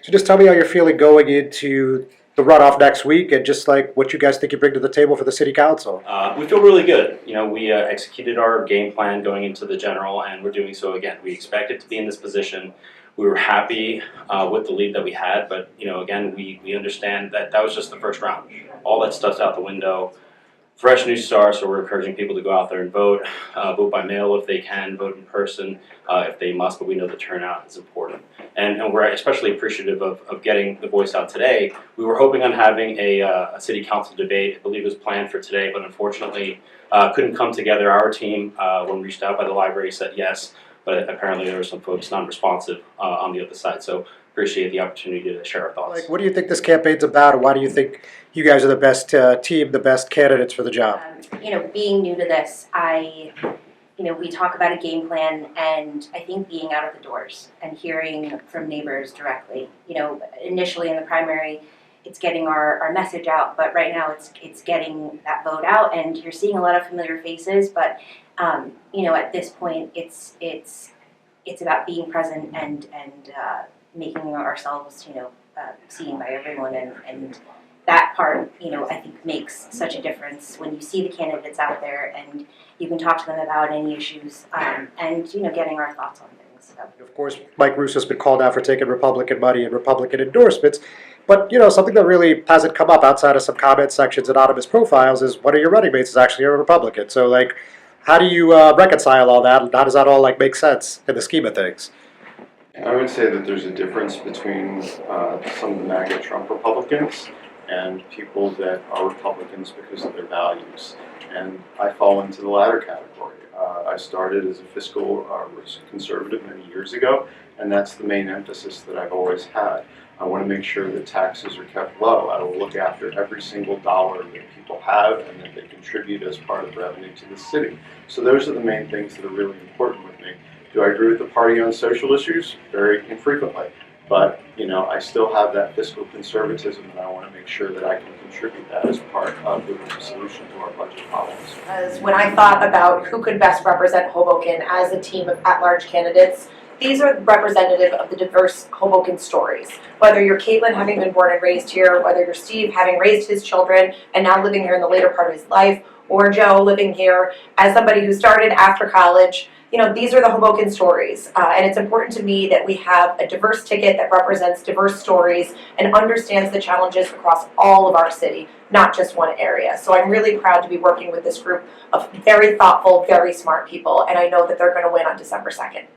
So just tell me how you're feeling going into the runoff next week, and just like what you guys think you bring to the table for the city council. We feel really good. We executed our game plan going into the general, and we're doing so again. We expected to be in this position. We were happy with the lead that we had, but again, we understand that that was just the first round. All that stuff's out the window. Fresh new start, so we're encouraging people to go out there and vote. Vote by mail if they can, vote in person if they must, but we know the turnout is important. And we're especially appreciative of getting the voice out today. We were hoping on having a city council debate. I believe it was planned for today, but unfortunately couldn't come together. Our team, when reached out by the library, said yes, but apparently there were some folks non-responsive on the other side. So appreciate the opportunity to share our thoughts. Like, what do you think this campaign's about, and why do you think you guys are the best team, the best candidates for the job? Being new to this, we talk about a game plan, and I think being out of the doors and hearing from neighbors directly. Initially in the primary, it's getting our message out, but right now it's getting that vote out, and you're seeing a lot of familiar faces. But at this point, it's about being present and making ourselves seen by everyone, and that part, I think makes such a difference when you see the candidates out there and you can talk to them about any issues, and getting our thoughts on things. So. Of course, Mike Russo's been called out for taking Republican money and Republican endorsements, but something that really hasn't come up outside of some comment sections, anonymous profiles, is one of your running mates is actually a Republican. So, how do you reconcile all that, and how does that all make sense in the scheme of things? I would say that there's a difference between some of the MAGA Trump Republicans and people that are Republicans because of their values. And I fall into the latter category. I started as a fiscal conservative many years ago, and that's the main emphasis that I've always had. I want to make sure that taxes are kept low. I will look after every single dollar that people have and that they contribute as part of revenue to the city. So those are the main things that are really important with me. Do I agree with the party on social issues? Very infrequently. But, I still have that fiscal conservatism, and I want to make sure that I can contribute that as part of the solution to our budget problems. As when I thought about who could best represent Hoboken as a team of at-large candidates, these are representative of the diverse Hoboken stories. Whether you're Caitlin, having been born and raised here, whether you're Steve, having raised his children and now living here in the later part of his life, or Joe living here as somebody who started after college. These are the Hoboken stories, and it's important to me that we have a diverse ticket that represents diverse stories and understands the challenges across all of our city, not just one area. So I'm really proud to be working with this group of very thoughtful, very smart people, and I know that they're going to win on December 2nd.